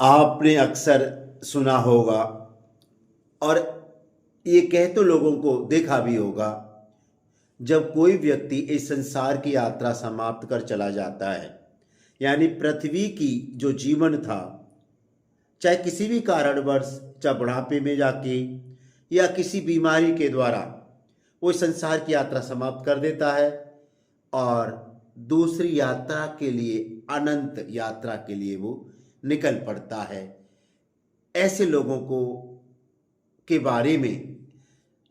आपने अक्सर सुना होगा और ये कह तो लोगों को देखा भी होगा, जब कोई व्यक्ति इस संसार की यात्रा समाप्त कर चला जाता है, यानी पृथ्वी की जो जीवन था, चाहे किसी भी कारणवश, चाहे बुढ़ापे में जाके या किसी बीमारी के द्वारा, वो इस संसार की यात्रा समाप्त कर देता है और दूसरी यात्रा के लिए, अनंत यात्रा के लिए वो निकल पड़ता है। ऐसे लोगों को के बारे में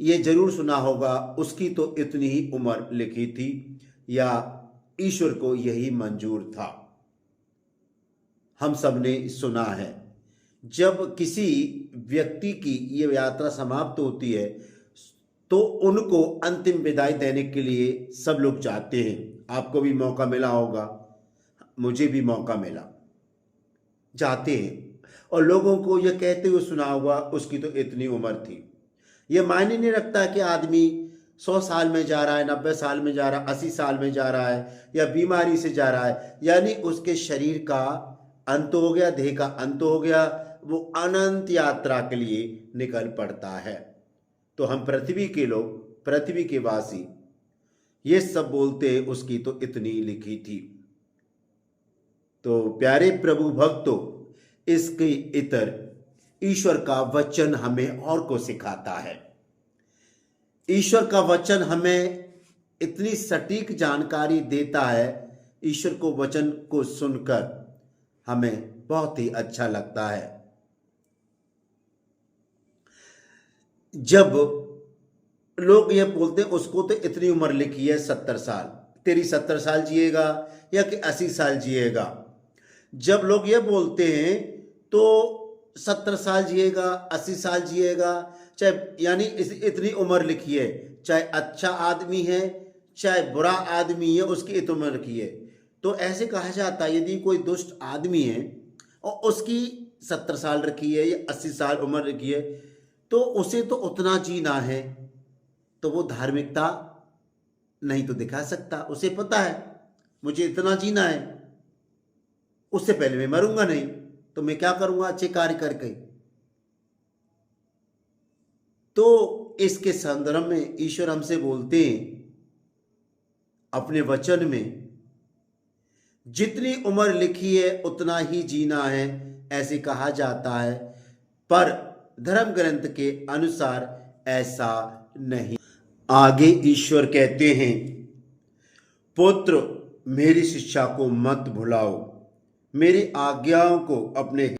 ये जरूर सुना होगा, उसकी तो इतनी ही उम्र लिखी थी या ईश्वर को यही मंजूर था। हम सब ने सुना है, जब किसी व्यक्ति की ये यात्रा समाप्त होती है तो उनको अंतिम विदाई देने के लिए सब लोग चाहते हैं। आपको भी मौका मिला होगा, मुझे भी मौका मिला, जाते हैं और लोगों को यह कहते हुए सुना होगा उसकी तो इतनी उम्र थी। यह मायने नहीं रखता कि आदमी 100 साल में जा रहा है, 90 साल में जा रहा है, 80 साल में जा रहा है या बीमारी से जा रहा है, यानी उसके शरीर का अंत हो गया, देह का अंत हो गया, वो अनंत यात्रा के लिए निकल पड़ता है। तो हम पृथ्वी के लोग, पृथ्वी के वासी ये सब बोलते उसकी तो इतनी लिखी थी। तो प्यारे प्रभु भक्तों, इसके इतर ईश्वर का वचन हमें और को सिखाता है। ईश्वर का वचन हमें इतनी सटीक जानकारी देता है, ईश्वर को वचन को सुनकर हमें बहुत ही अच्छा लगता है। जब लोग ये बोलते हैं उसको तो इतनी उम्र लिखी है 70 साल, तेरी 70 साल जिएगा या कि 80 साल जिएगा। जब लोग ये बोलते हैं तो 70 साल जिएगा, 80 साल जिएगा, चाहे यानी इतनी उम्र लिखी है, चाहे अच्छा आदमी है चाहे बुरा आदमी है, उसकी इतनी उम्र लिखी है। तो ऐसे कहा जाता है यदि कोई दुष्ट आदमी है और उसकी 70 साल रखी है या 80 साल उम्र रखी है, तो उसे तो उतना जीना है, तो वो धार्मिकता नहीं तो दिखा सकता। उसे पता है मुझे इतना जीना है, उससे पहले मैं मरूंगा नहीं, तो मैं क्या करूंगा अच्छे कार्य करके। तो इसके संदर्भ में ईश्वर हमसे बोलते हैं अपने वचन में, जितनी उम्र लिखी है उतना ही जीना है, ऐसे कहा जाता है, पर धर्म ग्रंथ के अनुसार ऐसा नहीं। आगे ईश्वर कहते हैं, पुत्र मेरी शिक्षा को मत भुलाओ, मेरी आज्ञाओं को अपने